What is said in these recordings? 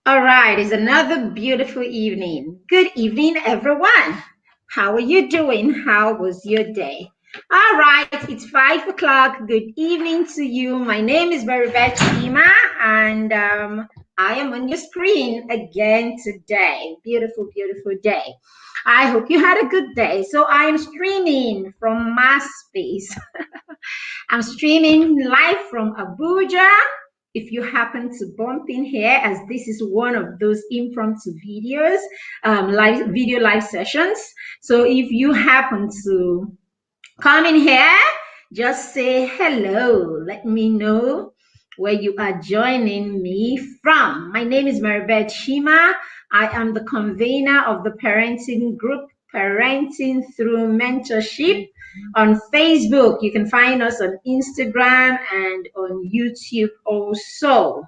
All right, it's another beautiful evening. Good evening, everyone. How are you doing? How was your day? All right, it's 5 o'clock. Good evening to you. My name is Maribeth Shima, and I am on your screen again today. Beautiful, beautiful day. I hope you had a good day. So I am streaming from MySpace. I'm streaming live from Abuja. If you happen to bump in here, as this is one of those impromptu videos, live video live sessions. So if you happen to come in here, just say hello. Let me know where you are joining me from. My name is Maribeth Shima. I am the convener of the parenting group, Parenting Through Mentorship on Facebook. You can find us on Instagram and on YouTube also.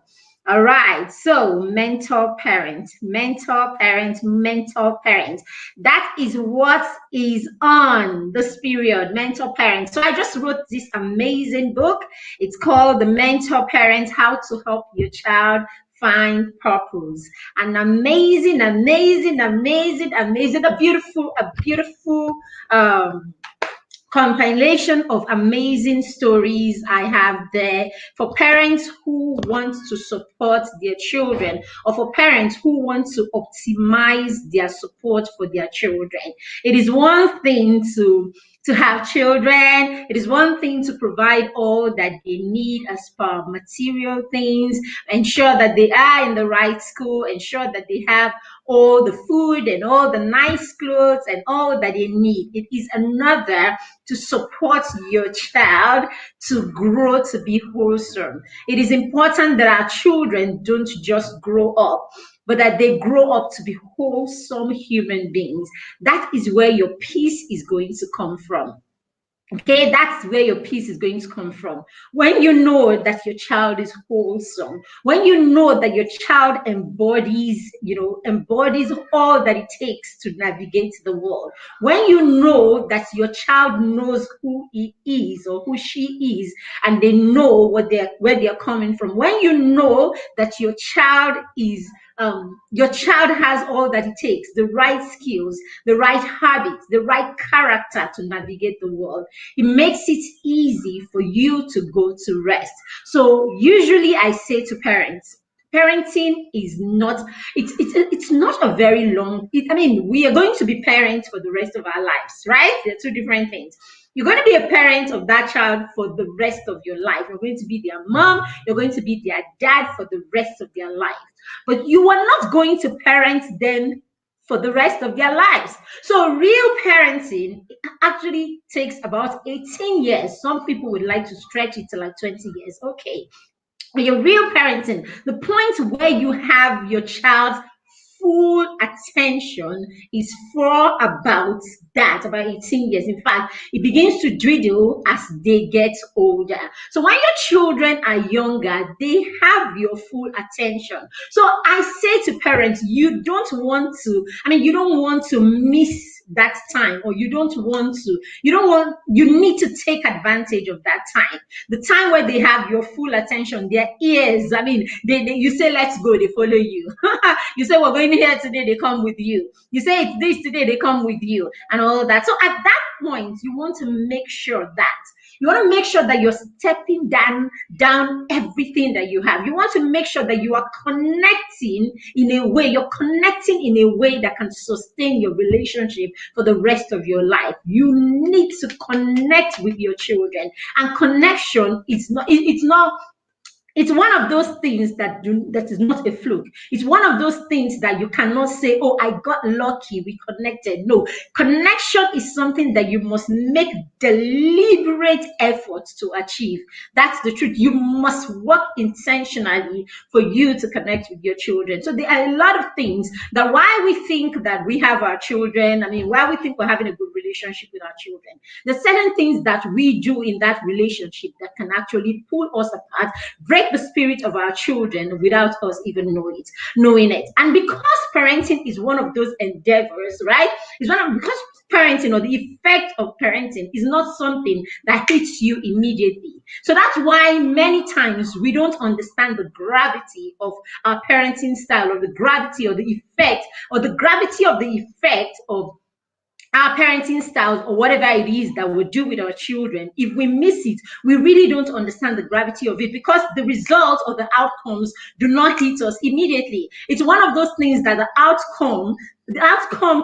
All right, so mentor parent, mentor parent, mentor parent. That is what is on this period, mentor parent. So I just wrote this amazing book. It's called The Mentor Parent: How to Help Your Child Find Purpose. An amazing, amazing, amazing, amazing, a beautiful compilation of amazing stories I have there for parents who want to support their children, or for parents who want to optimize their support for their children. It is one thing to have children. It is one thing to provide all that they need as per material things, ensure that they are in the right school, ensure that they have all the food and all the nice clothes and all that they need. It is another to support your child to grow to be wholesome. It is important that our children don't just grow up, but that they grow up to be wholesome human beings. That is where your peace is going to come from. Okay, that's where your peace is going to come from. When you know that your child is wholesome, when you know that your child embodies all that it takes to navigate the world, when you know that your child knows who he is or who she is, and they know where they're coming from, when you know that your child has all that it takes, the right skills, the right habits, the right character to navigate the world, it makes it easy for you to go to rest. So usually I say to parents, parenting is not it's not a very long we are going to be parents for the rest of our lives, right? They're two different things. You're going to be a parent of that child for the rest of your life. You're going to be their mom, you're going to be their dad for the rest of their life, but you are not going to parent them for the rest of their lives. So real parenting actually takes about 18 years. Some people would like to stretch it to like 20 years. Okay. But your real parenting, the point where you have your child's full attention, is for about 18 years. In fact, it begins to dwindle as they get older. So when your children are younger, they have your full attention. So I say to parents, you don't want to miss that time, or you need to take advantage of that time, the time where they have your full attention, their ears. You say let's go, they follow you. You say we're going here today, they come with you. You say it's this today, they come with you, and all that. So at that point, you want to make sure that you're stepping down everything that you have. You want to make sure that you are connecting in a way, that can sustain your relationship for the rest of your life. You need to connect with your children, and connection it's one of those things that is not a fluke. It's one of those things that you cannot say, oh, I got lucky, we connected. No, connection is something that you must make deliberate efforts to achieve. That's the truth. You must work intentionally for you to connect with your children. So there are a lot of things that why we think that we have our children, why we think we're having a good relationship with our children. There's certain things that we do in that relationship that can actually pull us apart, break break the spirit of our children without us even knowing it. And because parenting is one of those endeavors, right? It's one of because parenting or the effect of parenting is not something that hits you immediately. So that's why many times we don't understand the gravity of our parenting style, or the gravity or the effect, or the gravity of the effect of our parenting styles, or whatever it is that we do with our children. If we miss it, we really don't understand the gravity of it, because the results or the outcomes do not hit us immediately. It's one of those things that the outcome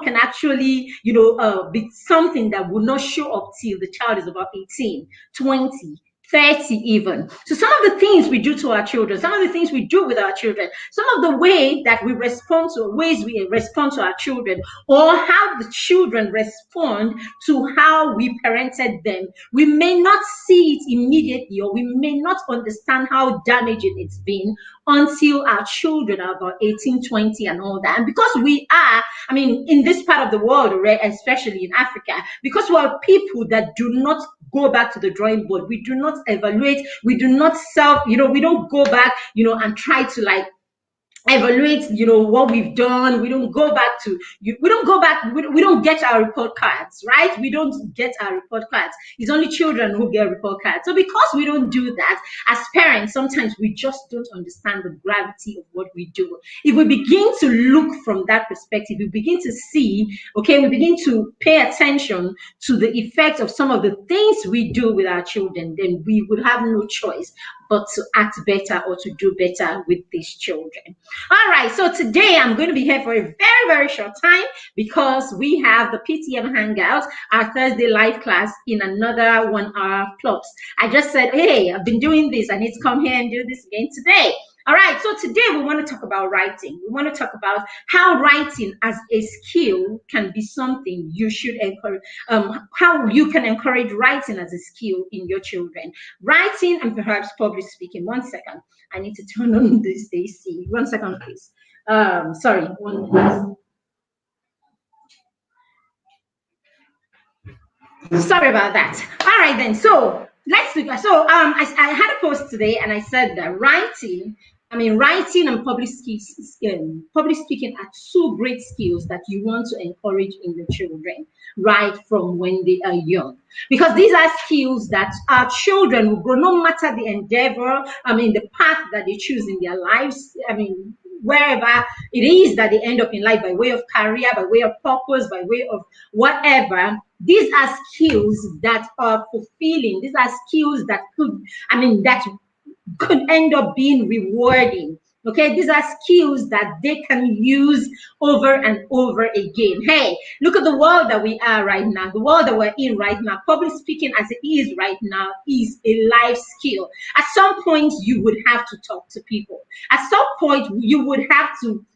can actually, be something that will not show up till the child is about 18, 20, 30 even. So some of the things we do to our children, some of the things we do with our children, some of the ways we respond to our children, or how the children respond to how we parented them, we may not see it immediately, or we may not understand how damaging it's been until our children are about 18, 20 and all that. And because we are, in this part of the world, right, especially in Africa, because we are people that do not go back to the drawing board, we do not evaluate, we do not we don't go back, and try to evaluate what we've done. We don't go back to we don't get our report cards, right? We don't get our report cards. It's only children who get report cards. So because we don't do that as parents, sometimes we just don't understand the gravity of what we do. If we begin to look from that perspective, we begin to see, okay, we begin to pay attention to the effect of some of the things we do with our children, then we would have no choice but to act better or to do better with these children. All right, so today I'm going to be here for a very, very short time, because we have the PTM Hangout, our Thursday live class, in another 1 hour plus. I just said, hey, I've been doing this. I need to come here and do this again today. All right, so today we want to talk about writing. We want to talk about how writing as a skill can be something you should encourage, how you can encourage writing as a skill in your children. Writing and perhaps public speaking. 1 second. I need to turn on this AC. 1 second, please. Sorry. Sorry about that. All right, then. So let's look. So I had a post today, and I said that writing and public speaking are two great skills that you want to encourage in your children right from when they are young, because these are skills that our children will grow, no matter the endeavor, the path that they choose in their lives. Wherever it is that they end up in life, by way of career, by way of purpose, by way of whatever, these are skills that are fulfilling. These are skills that could end up being rewarding. Okay, these are skills that they can use over and over again. Hey, look at the world that we are right now, the world that we're in right now. Public speaking as it is right now is a life skill. At some point, you would have to talk to people. At some point, you would have to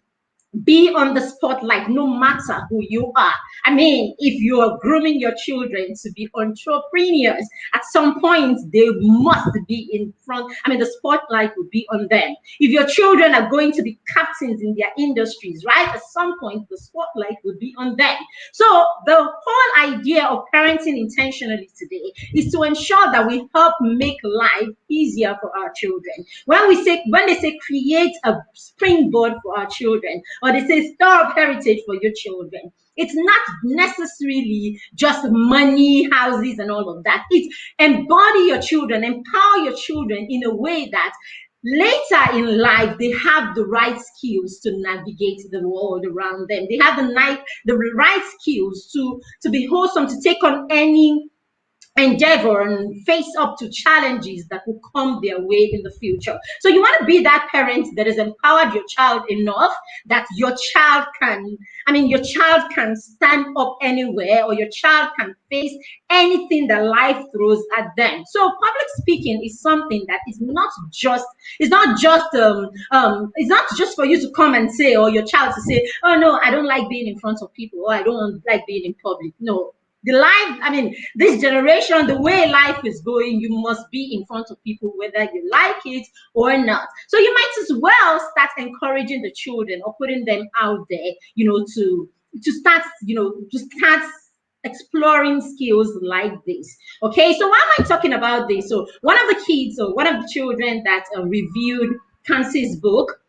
be on the spotlight, no matter who you are. If you are grooming your children to be entrepreneurs, at some point they must be in front. The spotlight will be on them. If your children are going to be captains in their industries, right, at some point the spotlight will be on them. So the whole idea of parenting intentionally today is to ensure that we help make life easier for our children. When they say create a springboard for our children, or they say store of heritage for your children, it's not necessarily just money, houses, and all of that. It's embody your children, empower your children in a way that later in life they have the right skills to navigate the world around them. They have the right skills to be wholesome, to take on any endeavor and face up to challenges that will come their way in the future. So you want to be that parent that has empowered your child enough that your child can stand up anywhere, or your child can face anything that life throws at them. So public speaking is something that is not just for you to come and say, or your child to say, oh no, I don't like being in front of people, or I don't like being in public. No. This generation, the way life is going, you must be in front of people whether you like it or not. So you might as well start encouraging the children, or putting them out there, to start exploring skills like this. Okay, so why am I talking about this? So one of the kids, or one of the children that reviewed Kansi's book.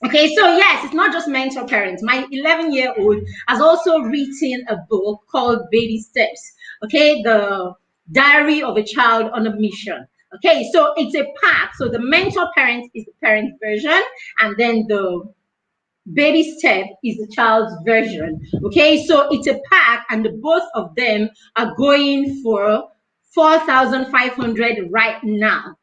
Okay, so yes, it's not just mentor parents. My 11-year-old has also written a book called Baby Steps. Okay, the Diary of a Child on a Mission. Okay, so it's a pack. So the mentor parent is the parent version, and then the baby step is the child's version. Okay, so it's a pack, and the both of them are going for 4,500 right now.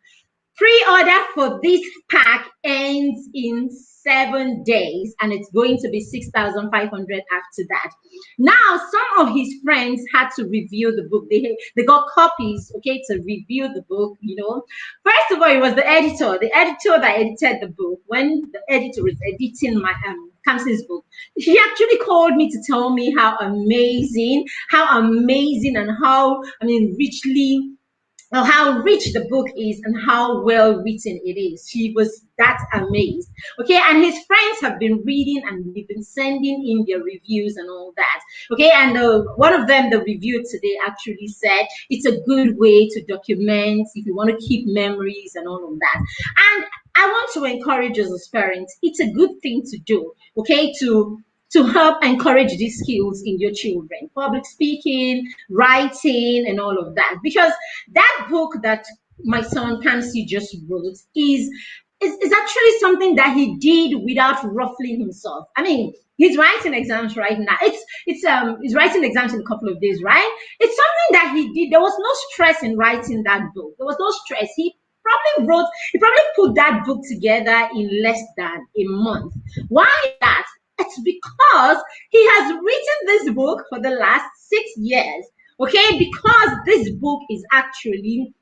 Pre-order for this pack ends in 7 days, and it's going to be 6,500 after that. Now, some of his friends had to review the book. They got copies, okay, to review the book. First of all, it was the editor that edited the book. When the editor was editing my Kamsi's book, she actually called me to tell me how amazing, and how richly, or how rich the book is and how well written it is. She was that amazed. Okay, and his friends have been reading, and they've been sending in their reviews and all that. Okay, and one of them, the review today, actually said it's a good way to document if you want to keep memories and all of that. And I want to encourage us as parents, it's a good thing to do, okay, to help encourage these skills in your children: public speaking, writing, and all of that. Because that book that my son Kamsi just wrote is actually something that he did without ruffling himself. He's writing exams right now. He's writing exams in a couple of days, right? It's something that he did. There was no stress in writing that book. There was no stress. He probably put that book together in less than a month. Why that? It's because he has written this book for the last 6 years. Okay, because this book is actually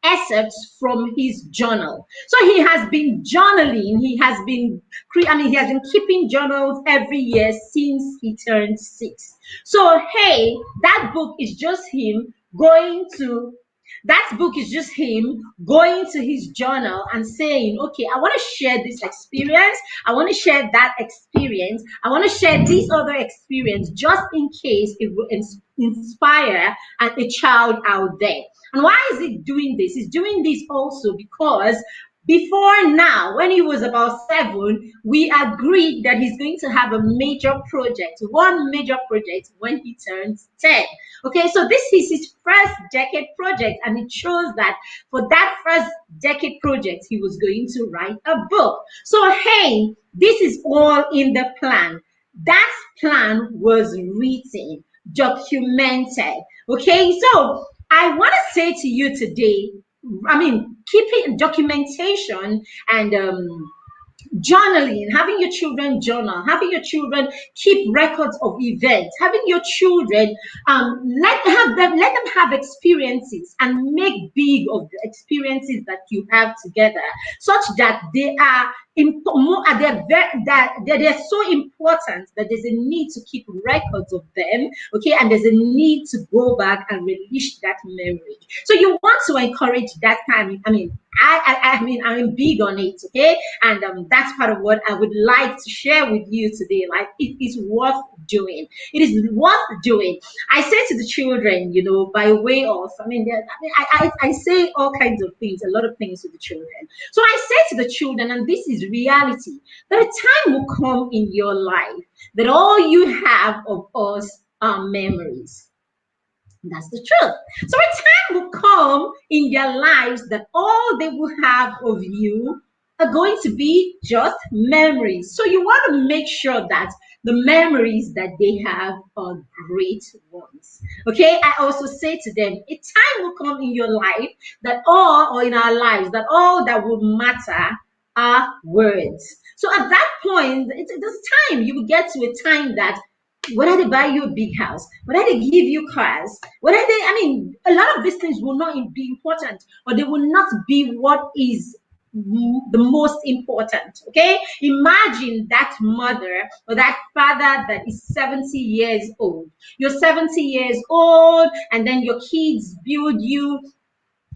excerpts from his journal. So he has been journaling. He has been keeping journals every year since he turned 6. So hey, that book is just him going to his journal and saying, okay, I want to share this experience. I want to share that experience. I want to share this other experience, just in case it will inspire a child out there. And why is he doing this? He's doing this also because before now, when he was about 7, we agreed that he's going to have one major project when he turns 10. Okay, so this is his first decade project, and it shows that for that first decade project, he was going to write a book. So hey, this is all in the plan. That plan was written, documented. Okay, so I want to say to you today, keeping documentation and journaling, having your children journal, having your children keep records of events, having your children let them have experiences and make big of the experiences that you have together, such that they are they're so important that there's a need to keep records of them. Okay, and there's a need to go back and release that memory. So you want to encourage that kind. I'm big on it. Okay, and that's part of what I would like to share with you today. Like, it is worth doing. It is worth doing. I say to the children, by way of, I say all kinds of things, a lot of things to the children. So I say to the children, and this is reality, that a time will come in your life that all you have of us are memories. That's the truth. So a time will come in their lives that all they will have of you are going to be just memories. So you want to make sure that the memories that they have are great ones. Okay, I also say to them, a time will come in your life that in our lives, that all that will matter are words. So at that point, it's time. You will get to a time that whether they buy you a big house, whether they give you cars, whether a lot of these things will not be important, or they will not be what is the most important. Okay, imagine that mother or that father that is 70 years old. You're 70 years old, and then your kids build you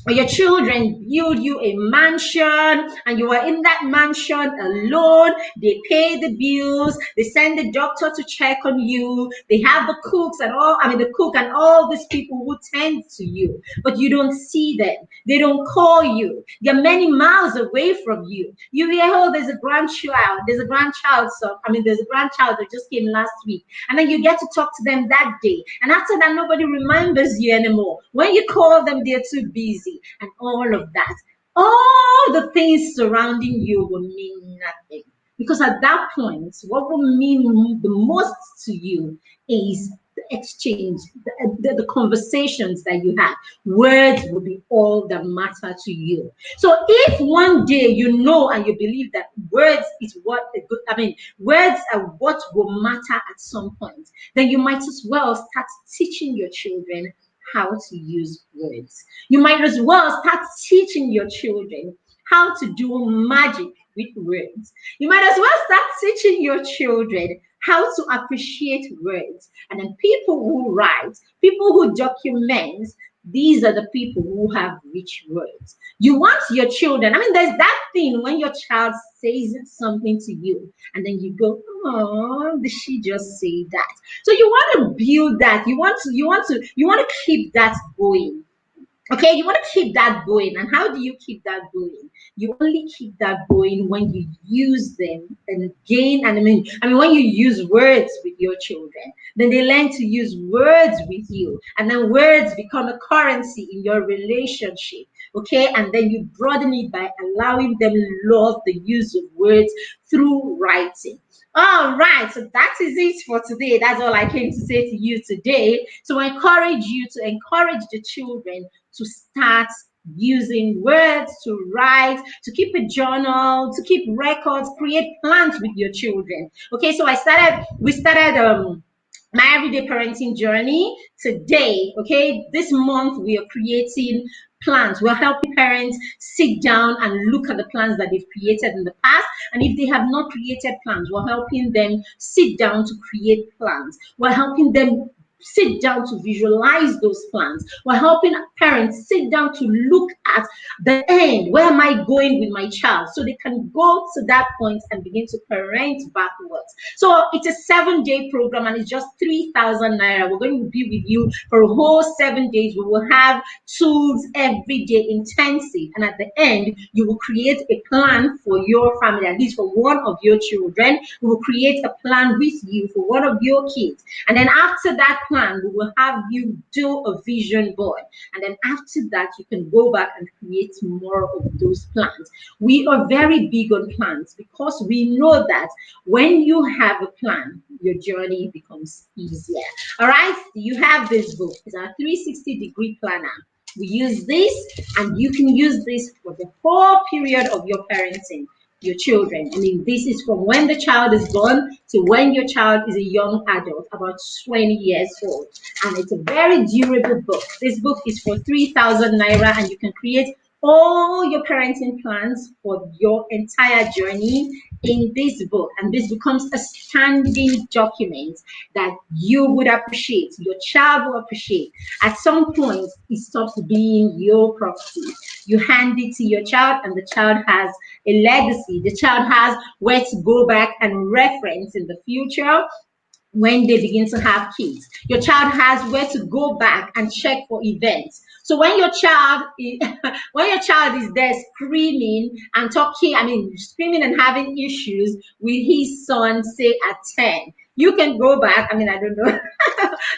or your children build you a mansion and you are in that mansion alone. They pay the bills, they send the doctor to check on you, they have the cooks and all, the cook and all these people who tend to you, but you don't see them. They don't call you. They're many miles away from you. You hear, oh, there's a grandchild, so there's a grandchild that just came last week. And then you get to talk to them that day. And after that, nobody remembers you anymore. When you call them, they're too busy. And all of that. All the things surrounding you will mean nothing. Because at that point, what will mean the most to you is the exchange, the conversations that you have. Words will be all that matter to you. So if one day you know and you believe that words is words are what will matter at some point, then you might as well start teaching your children how to use words. You might as well start teaching your children how to do magic with words. You might as well start teaching your children how to appreciate words. And then people who write, people who document, these are the people who have rich words. You want your children, there's that thing when your child says something to you, and then you go, oh, did she just say that? So you want to build that. You want to keep that going. Okay, you want to keep that going. And how do you keep that going? You only keep that going when you use them and gain. And when you use words with your children, then they learn to use words with you. And then words become a currency in your relationship. Okay, and then you broaden it by allowing them love the use of words through writing. All right, so that is it for today. That's all I came to say to you today. To encourage you to encourage the children to start using words, to write, to keep a journal, to keep records, create plans with your children. Okay, so we started my everyday parenting journey today. Okay, this month we are creating plans. We're helping parents sit down and look at the plans that they've created in the past. And if they have not created plans, we're helping them sit down to create plans. We're helping them sit down to visualize those plans. We're helping parents sit down to look at the end. Where am I going with my child? So they can go to that point and begin to parent backwards. So it's a 7-day program and it's just 3,000 naira. We're going to be with you for a whole 7 days. We will have tools every day, intensive. And at the end, you will create a plan for your family, at least for one of your children. We will create a plan with you for one of your kids. And then after that plan, we will have you do a vision board. And then after that, you can go back and create more of those plans. We are very big on plans because we know that when you have a plan, your journey becomes easier. All right, you have this book. It's our 360-degree planner. We use this, and you can use this for the whole period of your parenting your children. This is from when the child is born to when your child is a young adult, about 20 years old. And it's a very durable book. This book is for 3,000 naira, and you can create all your parenting plans for your entire journey in this book. And this becomes a standing document that you would appreciate, your child will appreciate. At some point, it stops being your property. You hand it to your child, and the child has a legacy. The child has where to go back and reference in the future when they begin to have kids. Your child has where to go back and check for events. So when your child is there screaming and screaming and having issues with his son, say at 10, you can go back. I don't know.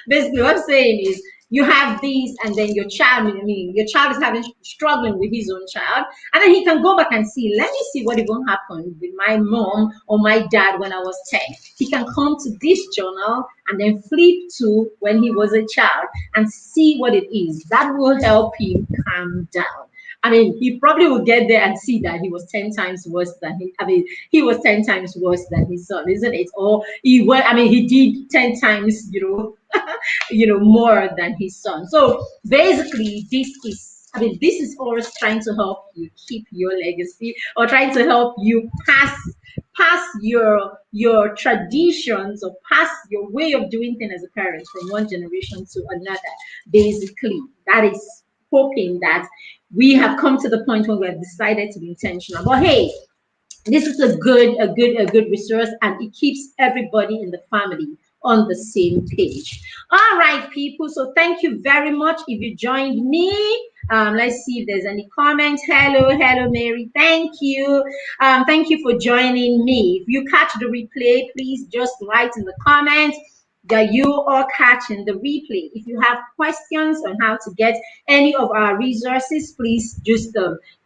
Basically, what I'm saying is you have these, and then your child is struggling with his own child, and then he can go back and see, let me see what even happened with my mom or my dad when I was 10. He can come to this journal and then flip to when he was a child and see what it is. That will help him calm down. He probably will get there and see that he was 10 times worse than he was 10 times worse than his son, isn't it? Or he did 10 times, more than his son. So basically, this is always trying to help you keep your legacy, or trying to help you pass your traditions, or pass your way of doing things as a parent from one generation to another. Basically, that is hoping that we have come to the point where we've decided to be intentional. But hey, this is a good resource, and it keeps everybody in the family on the same page. All right, people, so thank you very much if you joined me. Let's see if there's any comments. Hello Mary, thank you. Thank you for joining me. If you catch the replay, please just write in the comments that you are catching the replay. If you have questions on how to get any of our resources, please just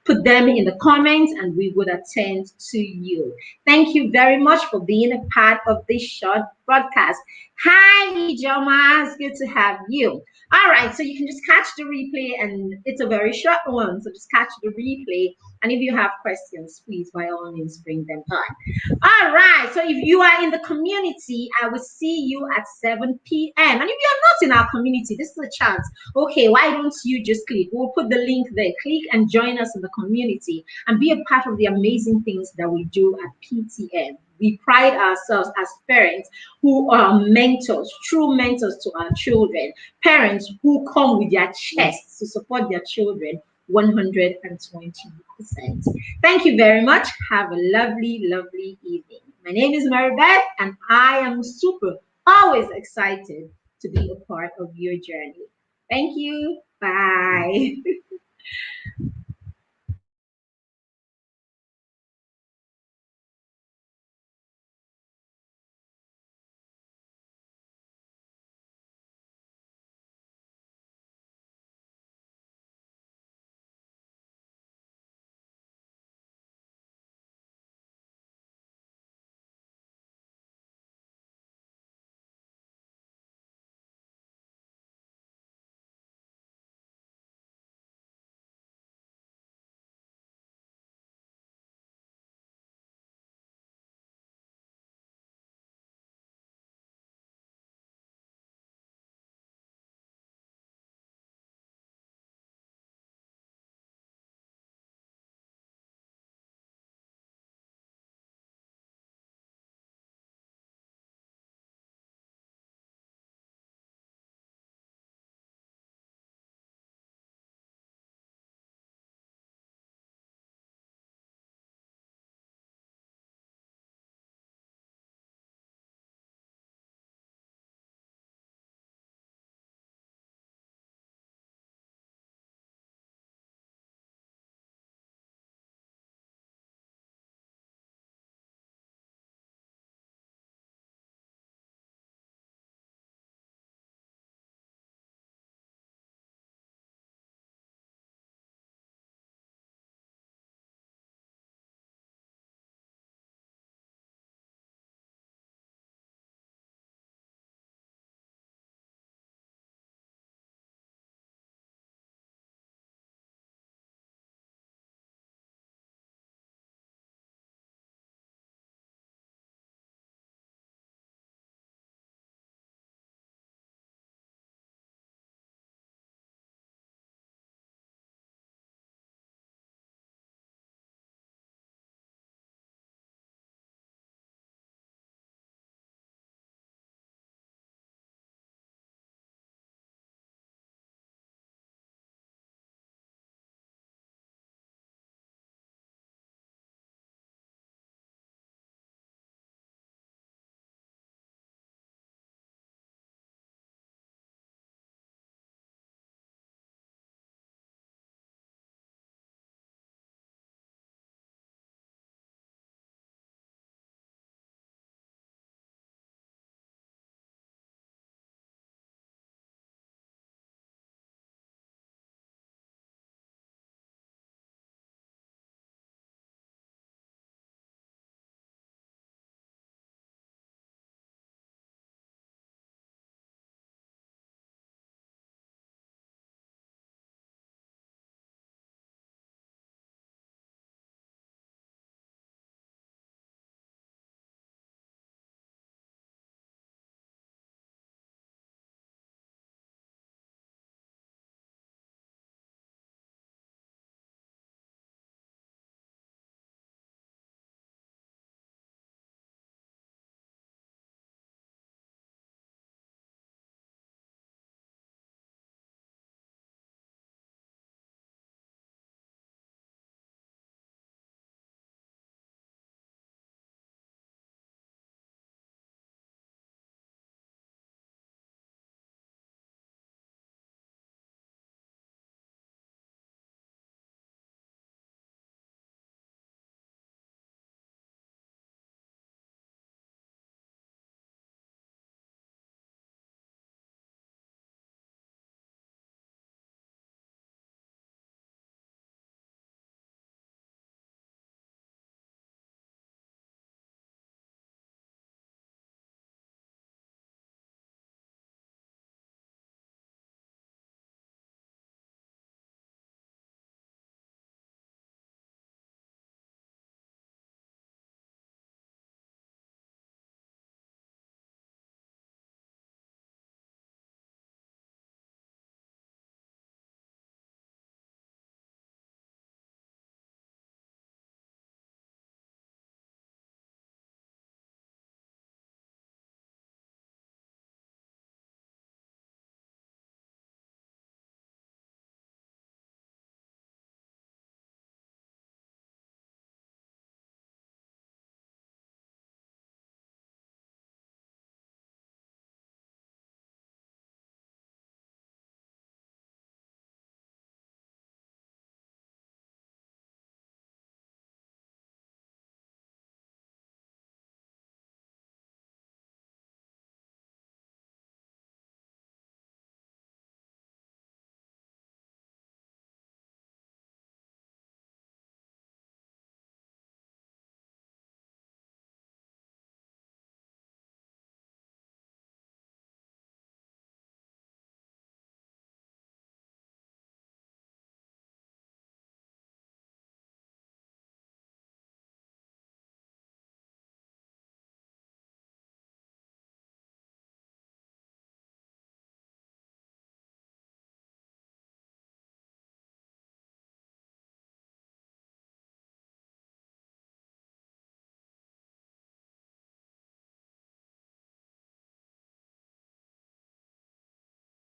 put them in the comments and we would attend to you. Thank you very much for being a part of this short broadcast. Hi, Ijoma. It's good to have you. All right, so you can just catch the replay, and it's a very short one. So just catch the replay. And if you have questions, please, by all means, bring them on. All right, so if you are in the community, I will see you at 7 p.m. And if you're not in our community, this is a chance. Okay, why don't you just click? We'll put the link there. Click and join us in the community and be a part of the amazing things that we do at PTN. We pride ourselves as parents who are mentors, true mentors to our children, parents who come with their chests to support their children 120%. Thank you very much. Have a lovely evening. My name is Maribeth, and I am always excited to be a part of your journey. Thank you. Bye.